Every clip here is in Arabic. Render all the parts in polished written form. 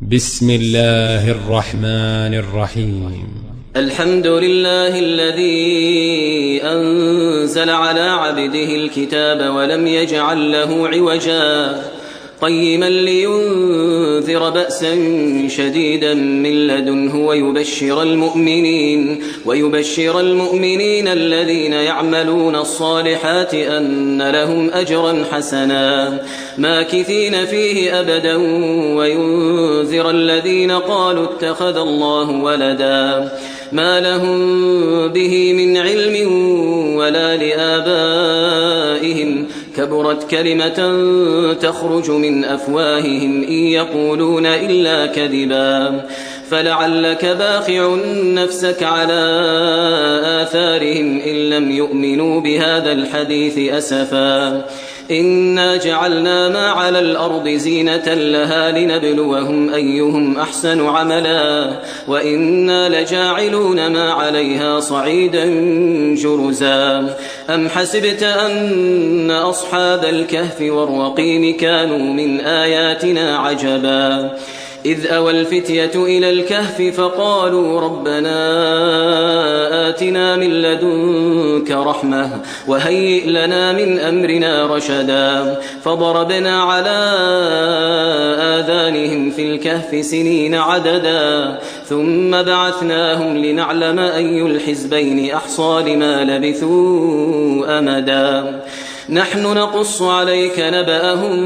بسم الله الرحمن الرحيم. الحمد لله الذي أنزل على عبده الكتاب ولم يجعل له عوجا قيما لينذر بأسا شديدا من لدنه ويبشر المؤمنين الذين يعملون الصالحات أن لهم أجرا حسنا ماكثين فيه أبدا وينذر الذين قالوا اتخذ الله ولدا ما لهم به من علم ولا لآبائهم كبرت كلمة تخرج من أفواههم إن يقولون إلا كذبا فلعلك باخع نفسك على آثارهم إن لم يؤمنوا بهذا الحديث أسفا إنا جعلنا ما على الأرض زينة لها لنبلوهم أيهم أحسن عملا وإنا لجاعلون ما عليها صعيدا جرزا أم حسبت أن أصحاب الكهف والرقيم كانوا من آياتنا عجبا إذ أوى الفتية إلى الكهف فقالوا ربنا آتنا من لدنك رحمة وهيئ لنا من أمرنا رشدا فضربنا على آذانهم في الكهف سنين عددا ثم بعثناهم لنعلم أي الحزبين أحصى لما لبثوا أمدا نحن نقص عليك نبأهم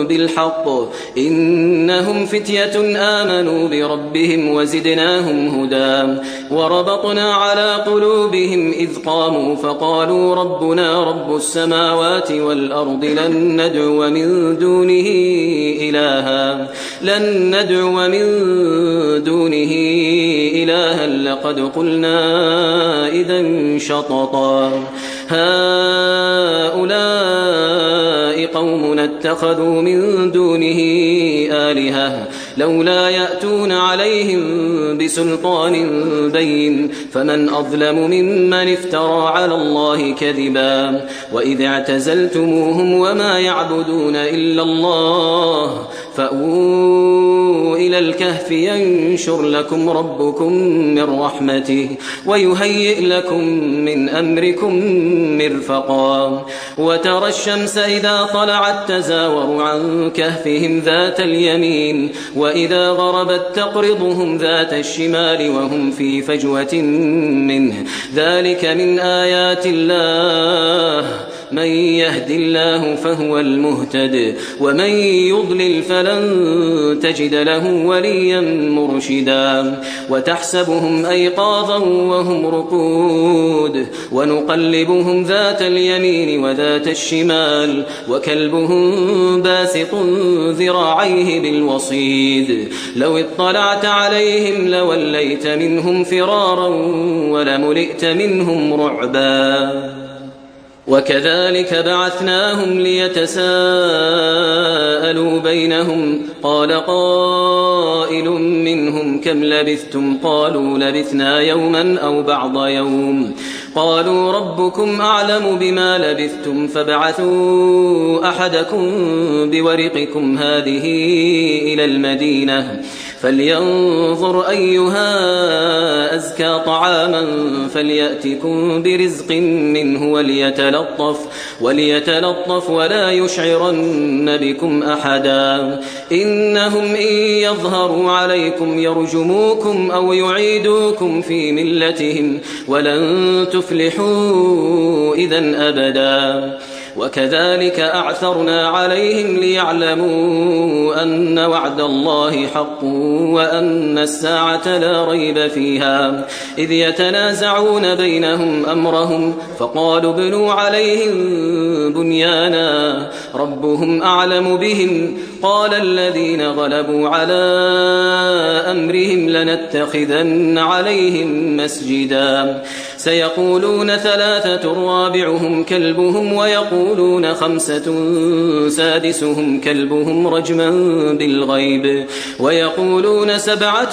بالحق إنهم فتية آمنوا بربهم وزدناهم هدى وربطنا على قلوبهم إذ قاموا فقالوا ربنا رب السماوات والأرض لن ندعو من دونه إلها لقد قلنا إذا شططا هؤلاء قومنا اتخذوا من دونه آلهة لولا يأتون عليهم بسلطان بين فمن أظلم ممن افترى على الله كذبا وإذ اعتزلتموهم وما يعبدون إلا الله فأووا إلى الكهف ينشر لكم ربكم من رحمته ويهيئ لكم من أمركم مرفقا وترى الشمس إذا طلعت تزاور عن كهفهم ذات اليمين وإذا غربت تقرضهم ذات الشمال وهم في فجوة منه ذلك من آيات الله من يهد الله فهو المهتد ومن يضلل فلن تجد له وليا مرشدا وتحسبهم أيقاظا وهم رقود ونقلبهم ذات اليمين وذات الشمال وكلبهم باسط ذراعيه بالوصيد لو اطلعت عليهم لوليت منهم فرارا ولملئت منهم رعبا وكذلك بعثناهم ليتساءلوا بينهم قال قائل منهم كم لبثتم قالوا لبثنا يوما أو بعض يوم قالوا ربكم أعلم بما لبثتم فابعثوا أحدكم بورقكم هذه إلى المدينة فلينظر أيها أزكى طعاما فليأتكم برزق منه وليتلطف ولا يشعرن بكم أحدا إنهم إن يظهروا عليكم يرجموكم أو يعيدوكم في ملتهم ولن تفلحوا إذن أبدا وكذلك أعثرنا عليهم ليعلموا أن وعد الله حق وأن الساعة لا ريب فيها إذ يتنازعون بينهم أمرهم فقالوا ابنوا عليهم بنيانا ربهم أعلم بهم قال الذين غلبوا على أمرهم لنتخذن عليهم مسجدا سيقولون 3 رابعهم كلبهم ويقولون 5 سادسهم كلبهم رجما بالغيب ويقولون 7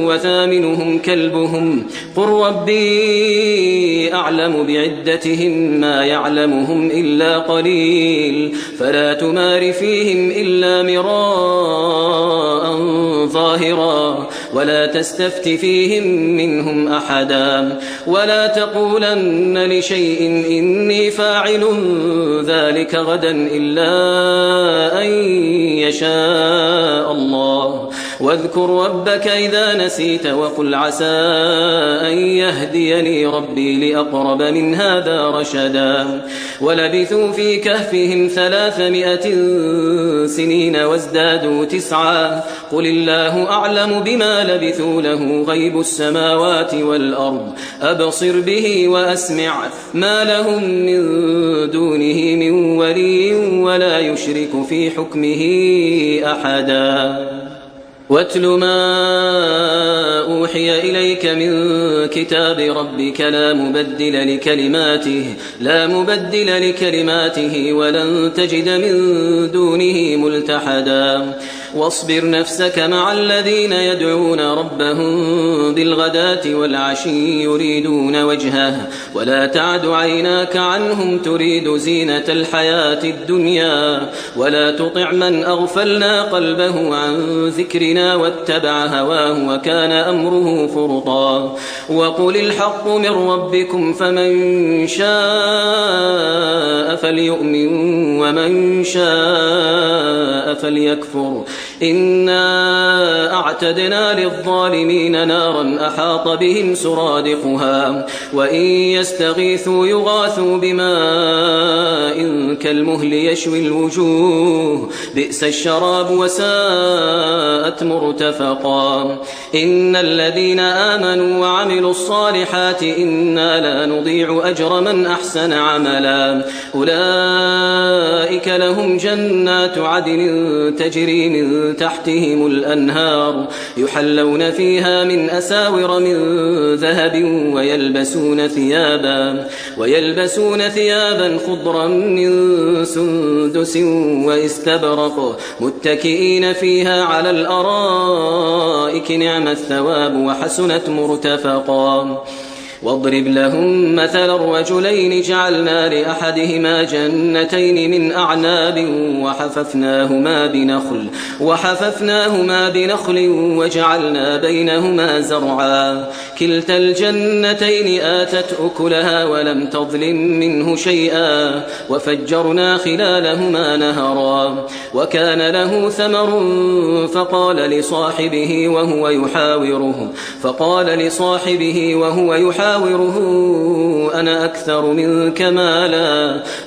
وثامنهم كلبهم قل ربي أعلم بعدتهم ما يعلمهم إلا قليل فلا تمار فيهم إلا مراء ظاهرا ولا تستفت فيهم منهم أحدا ولا تقولن لشيء إني فاعل ذلك غدا إلا أن يشاء الله واذكر ربك إذا نسيت وقل عسى أن يهديني ربي لأقرب من هذا رشدا ولبثوا في كهفهم 300 سنين وازدادوا 9 قل الله أعلم بما لبثوا له غيب السماوات والأرض أبصر به وأسمع ما لهم من دونه من ولي ولا يشرك في حكمه أحدا واتل ما أوحي إليك من كتاب ربك لا مبدل لكلماته ولن تجد من دونه ملتحدا واصبر نفسك مع الذين يدعون ربهم بالغداة والعشي يريدون وجهه ولا تعد عيناك عنهم تريد زينة الحياة الدنيا ولا تطع من أغفلنا قلبه عن ذكرنا واتبع هواه وكان أمره فرطا وقل الحق من ربكم فمن شاء فليؤمن ومن شاء فليكفر إنا أعتدنا للظالمين نارا أحاط بهم سرادقها وإن يستغيثوا يغاثوا بماء كالمهل يشوي الوجوه بئس الشراب وساءت مرتفقا إن الذين آمنوا وعملوا الصالحات إنا لا نضيع أجر من أحسن عملا أولئك لهم جنات عدن تجري من تحتهم الأنهار يحلون فيها من أساور من ذهب ويلبسون ثيابا خضرا من سندس واستبرق متكئين فيها على الأرائك نعم الثواب وحسنت مرتفقا واضرب لهم مثل الرجلين جعلنا لأحدهما جنتين من أعناب وحففناهما بنخل وجعلنا بينهما زرعا كلتا الجنتين آتت أكلها ولم تظلم منه شيئا وفجرنا خلالهما نهرا وكان له ثمر فقال لصاحبه وهو يحاوره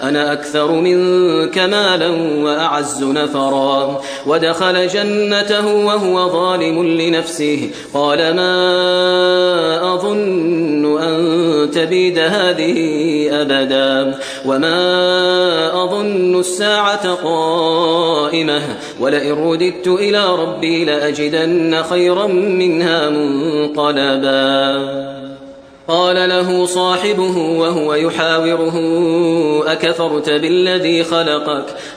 أنا أكثر منك مالا وأعز نفرا ودخل جنته وهو ظالم لنفسه قال ما أظن أن تبيد هذه أبدا وما أظن الساعة قائمة ولئن رددت إلى ربي لأجدن خيرا منها منقلبا قال له صاحبه وهو يحاوره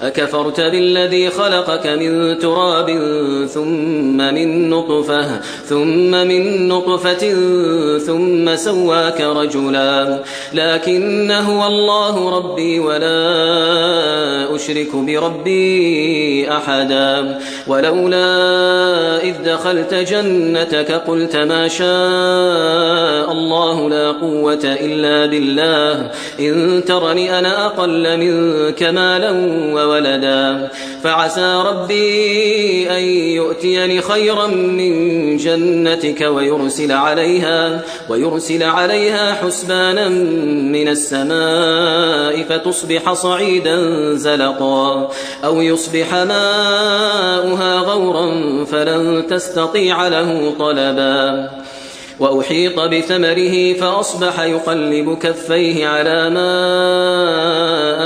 أكفرت بالذي خلقك من تراب ثم من نطفة ثم سواك رجلا لكن هو الله ربي ولا أشرك بربي أحدا ولولا إذ دخلت جنتك قلت ما شاء الله لا قوة إلا بالله إن ترني أنا أقل منك مالا وولدا فعسى ربي أن يؤتيني خيرا من جنتك ويرسل عليها حسبانا من السماء فتصبح صعيدا زلقا أو يصبح ماؤها غورا فلن تستطيع له طلبا وأحيط بثمره فأصبح يقلب كفيه على ما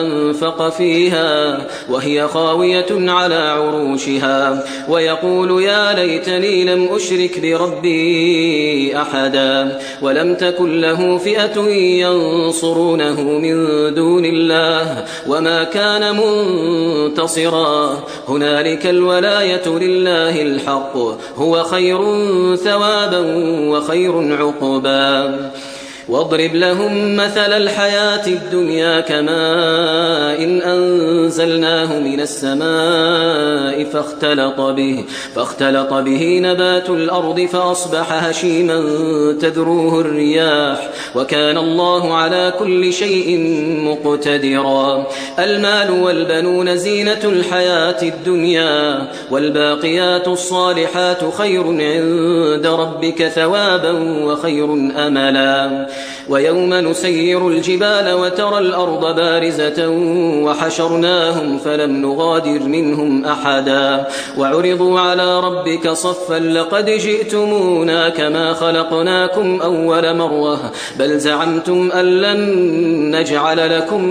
أنفق فيها وهي خاوية على عروشها ويقول يا ليتني لم أشرك بربي أحدا ولم تكن له فئة ينصرونه من دون الله وما كان منتصرا هنالك الولاية لله الحق هو خير ثوابا وخير عقبا واضرب لهم مثل الحياة الدنيا كماء إن أنزلناه من السماء فاختلط به نبات الأرض فأصبح هشيما تذروه الرياح وكان الله على كل شيء مقتدرا. المال والبنون زينة الحياة الدنيا والباقيات الصالحات خير عند ربك ثوابا وخير أملا. ويوم نسير الجبال وترى الأرض بارزة وحشرناهم فلم نغادر منهم أحدا وعرضوا على ربك صفا لقد جئتمونا كما خلقناكم أول مرة بل زعمتم أن لن نجعل لكم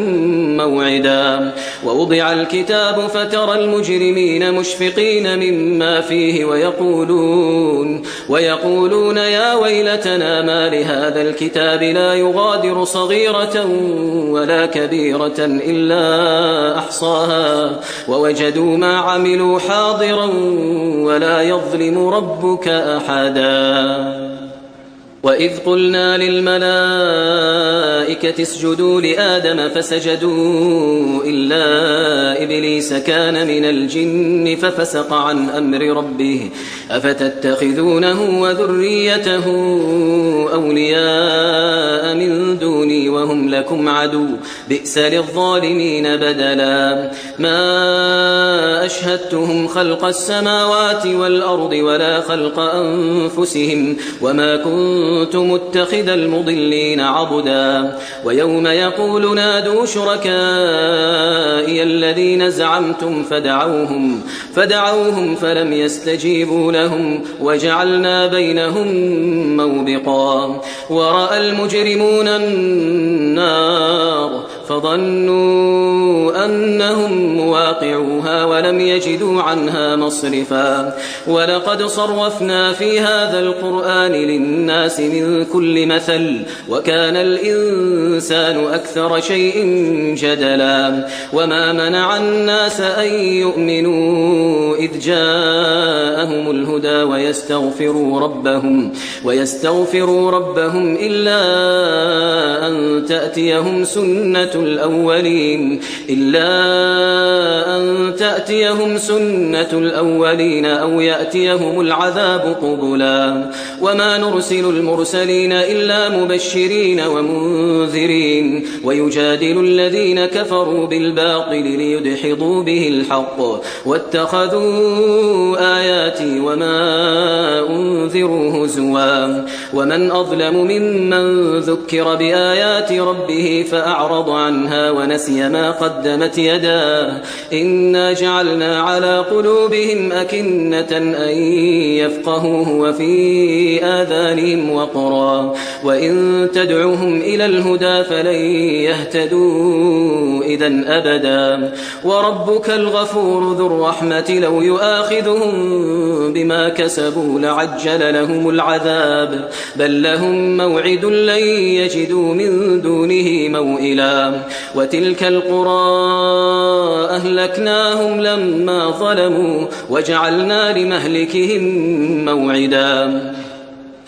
موعدا. ووضع الكتاب فترى المجرمين مشفقين مما فيه ويقولون يا ويلتنا ما لهذا الكتاب لا يغادر صغيرة ولا كبيرة إلا أحصاها ووجدوا ما عملوا حاضرا ولا يظلم ربك أحدا. وإذ قلنا للملائكة اسجدوا لآدم فسجدوا إلا إبليس كان من الجن ففسق عن أمر ربه أفتتخذونه وذريته أولياء من دوني وهم لكم عدو بئس للظالمين بدلا. ما أشهدتهم خلق السماوات والأرض ولا خلق أنفسهم وما كنت متخذ المضلين عضدا. ويوم يقول نادوا شركائي الذين زعمتم فدعوهم فلم يستجيبوا لهم وجعلنا بينهم موبقا. ورأى المجرمون النار فظنوا أنهم مواقعوها ولم يجدوا عنها مصرفا. ولقد صرفنا في هذا القرآن للناس من كل مثل وكان الإنسان أكثر شيء جدلا. وما منع الناس أن يؤمنوا إذ جاءهم الهدى ويستغفروا ربهم إلا أن تأتيهم سنة الأولين أو يأتيهم العذاب قبلا. وما نرسل المرسلين إلا مبشرين ومنذرين ويجادل الذين كفروا بالباطل ليدحضوا به الحق واتخذوا آياتي وما أنذروا هزوا. ومن أظلم ممن ذكر بآيات ربه فأعرض عنها ونسي ما قدمت يداه إنا جعلنا على قلوبهم أكنة أن يفقهوه وفي آذانهم وقرا وإن تدعوهم إلى الهدى فلن يهتدوا إذن أبدا. وربك الغفور ذو الرحمة لو يؤاخذهم بما كسبوا لعجل لهم العذاب بل لهم موعد لن يجدوا من دونه موئلا. وتلك القرى أهلكناهم لما ظلموا وجعلنا لمهلكهم موعدا.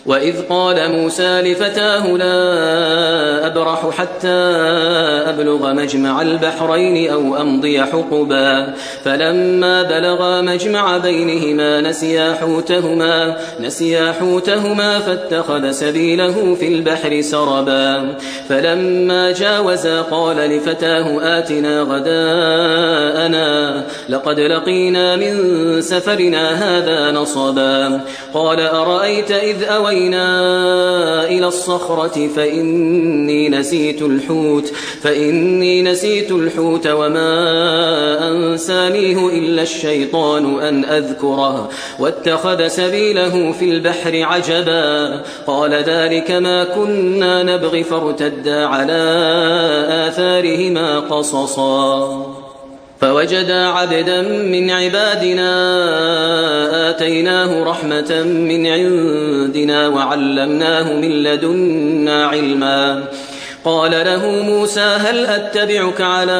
وإذ قال موسى لفتاه لا أبرح حتى أبلغ مجمع البحرين أو أمضي حقبا فلما بلغا مجمع بينهما نسيا حوتهما فاتخذ سبيله في البحر سربا. فلما جاوزا قال لفتاه آتنا غداءنا لقد لقينا من سفرنا هذا نصبا. قال أرأيت إذ أوينا إلى الصخرة فإني نسيت الحوت وما أنسانيه إلا الشيطان أن أذكره واتخذ سبيله في البحر عجبا. قال ذلك ما كنا نبغي فارتدا على آثارهما قصصا. فوجدا عبدا من عبادنا آتيناه رحمة من عندنا وعلمناه من لدنا علما. قال له موسى هل أتبعك على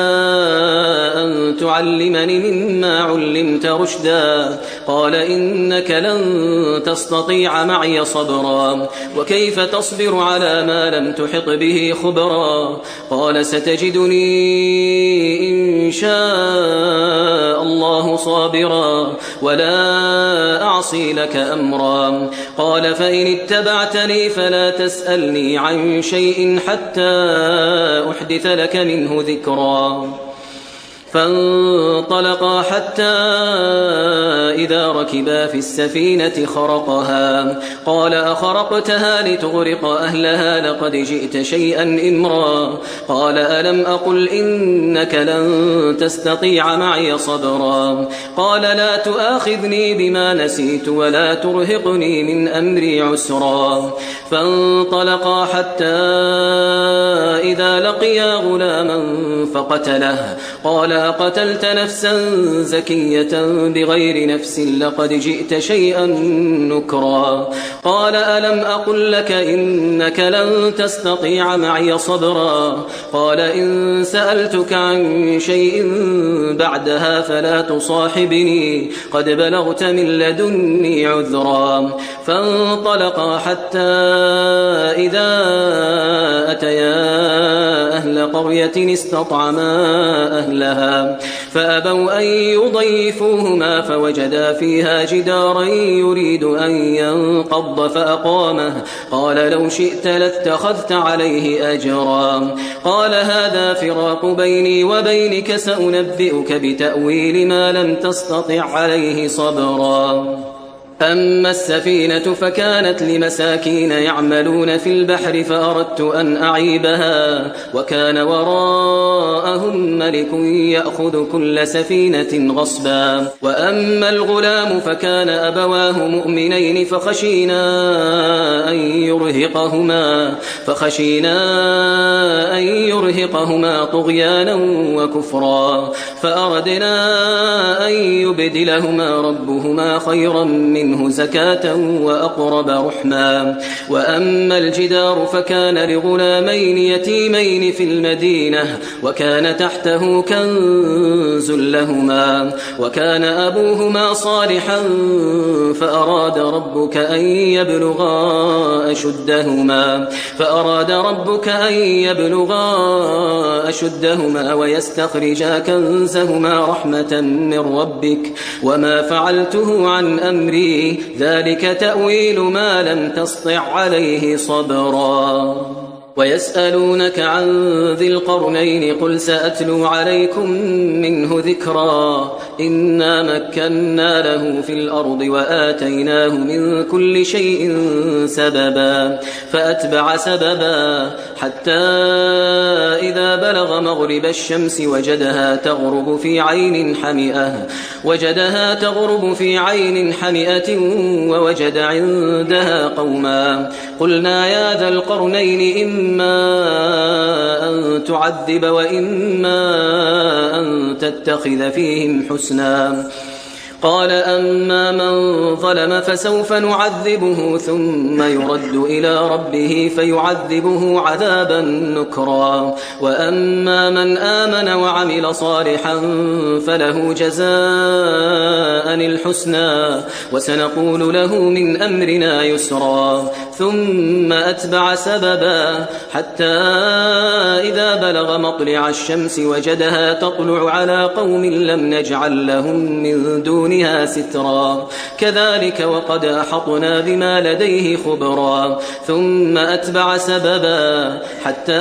أن تعلمني مما علمت رشدا قال إنك لن تستطيع معي صبرا وكيف تصبر على ما لم تحط به خبرا قال ستجدني إن شاء الله صابرا ولا أعصي لك أمرا قال فإن اتبعتني فلا تسألني عن شيء حتى أحدث لك منه ذكرا فانطلقا حتى إذا ركبا في السفينة خرقها قال أخرقتها لتغرق أهلها لقد جئت شيئا إمرا قال ألم أقل إنك لن تستطيع معي صبرا قال لا تؤاخذني بما نسيت ولا ترهقني من أمري عسرا فانطلقا حتى إذا لقيا غلاما فقتله قال أقتلت نفسا زكية بغير نفس لقد جئت شيئا نكرا قال ألم أقل لك إنك لن تستطيع معي صبرا قال إن سألتك عن شيء بعدها فلا تصاحبني قد بلغت من لدني عذرا فانطلقا حتى إذا أتيا أهل قرية استطعما أهلها فأبوا أن يضيفوهما فوجدا فيها جدارا يريد أن ينقض فأقامه قال لو شئت لاتخذت عليه أجرا قال هذا فراق بيني وبينك سأنبئك بتأويل ما لم تستطع عليه صبرا أما السفينة فكانت لمساكين يعملون في البحر فأردت أن أعيبها وكان وراءهم ملك يأخذ كل سفينة غصبا وأما الغلام فكان أبواه مؤمنين فخشينا أن يرهقهما طغيانا وكفرا فأردنا أن يبدلهما ربهما خيرا منه زكاة وأقرب رحما وأما الجدار فكان لغلامين يتيمين في المدينة وكان تحته كنز لهما وكان أبوهما صالحا فأراد ربك أن يبلغا أشدهما ويستخرجا كنزهما رحمة من ربك وما فعلته عن أمري ذلك تأويل ما لم تسطع عليه صبرا ويسألونك عن ذي القرنين قل سأتلو عليكم منه ذكرا إنا مكنا له في الأرض وآتيناه من كل شيء سببا فأتبع سببا حتى إذا بلغ مغرب الشمس وجدها تغرب في عين حمئة ووجد عندها قوما قلنا يا ذا القرنين إما أن تعذب وإما أن تتخذ فيهم حسنا قال أما من ظلم فسوف نعذبه ثم يرد إلى ربه فيعذبه عذابا نكرا وأما من آمن وعمل صالحا فله جزاء الحسنى وسنقول له من أمرنا يسرا ثم أتبع سببا حتى إذا بلغ مطلع الشمس وجدها تطلع على قوم لم نجعل لهم من دونها سترا كذلك وقد أحطنا بما لديه خبرا ثم أتبع سببا حتى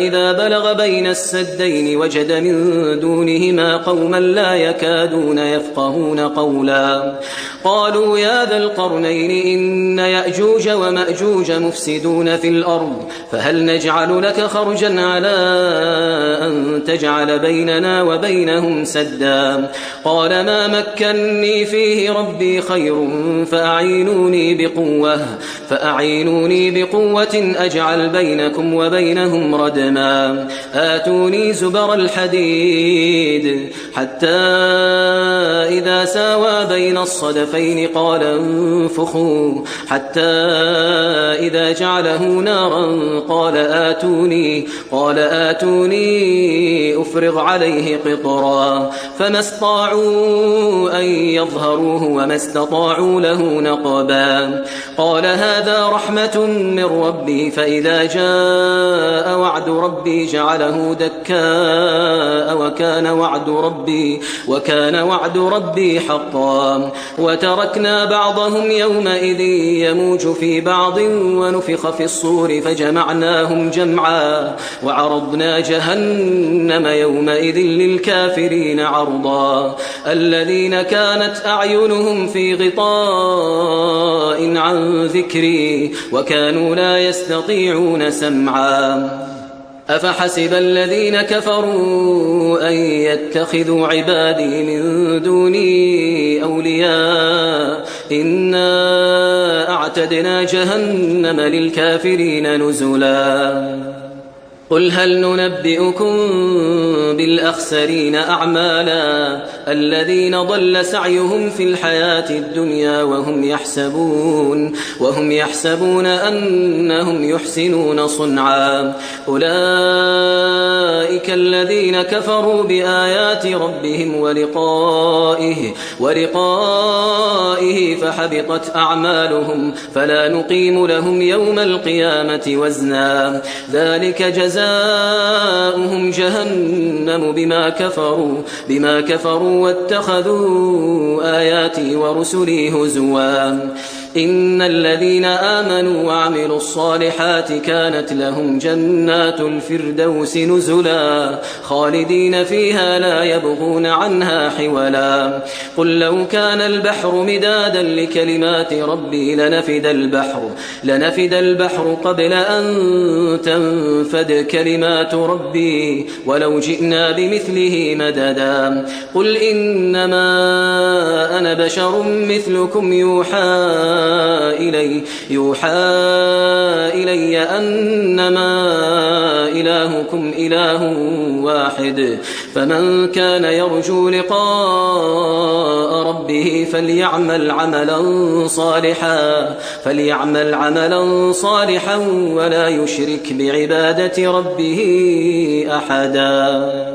إذا بلغ بين السدين وجد من دونهما قوما لا يكادون يفقهون قولا قالوا يا ذا القرنين إن يأجوج ومأجوج مفسدون في الأرض فهل نجعل لك خرجا على أن تجعل بيننا وبينهم سدا قال ما مكني فيه ربي خير فأعينوني بقوة أجعل بينكم وبينهم ردما آتوني زبر الحديد حتى إذا ساوى بين الصدفين قال انفخوا حتى حتى إذا جعله نارا قال آتوني أفرغ عليه قطرا فما استطاعوا أن يظهروه وما استطاعوا له نقبا قال هذا رحمة من ربي فإذا جاء وعد ربي جعله دكاء وكان وعد ربي حقا وتركنا بعضهم يومئذ يموج في بعض ونفخ في الصور فجمعناهم جمعا وعرضنا جهنم يومئذ للكافرين عرضا الذين كانت أعينهم في غطاء عن ذكري وكانوا لا يستطيعون سمعا أفحسب الذين كفروا أن يتخذوا عبادي من دوني أولياء إنا أعتدنا جهنم للكافرين نزلا قل هل ننبئكم بالأخسرين أعمالا الذين ضل سعيهم في الحياة الدنيا وهم يحسبون أنهم يحسنون صنعا أولئك الذين كفروا بآيات ربهم ولقائه فحبطت أعمالهم فلا نقيم لهم يوم القيامة وزنا ذلك جزاؤهم جهنم بما كفروا واتخذوا آياتي ورسلي هزوا إن الذين آمنوا وعملوا الصالحات كانت لهم جنات الفردوس نزلا خالدين فيها لا يبغون عنها حولا قل لو كان البحر مدادا لكلمات ربي لنفد البحر قبل أن تنفد كلمات ربي ولو جئنا بمثله مددا قل إنما أنا بشر مثلكم يوحى إلي أنما إلهكم إله واحد فمن كان يرجو لقاء ربه فليعمل عملا صالحا ولا يشرك بعبادة ربه أحدا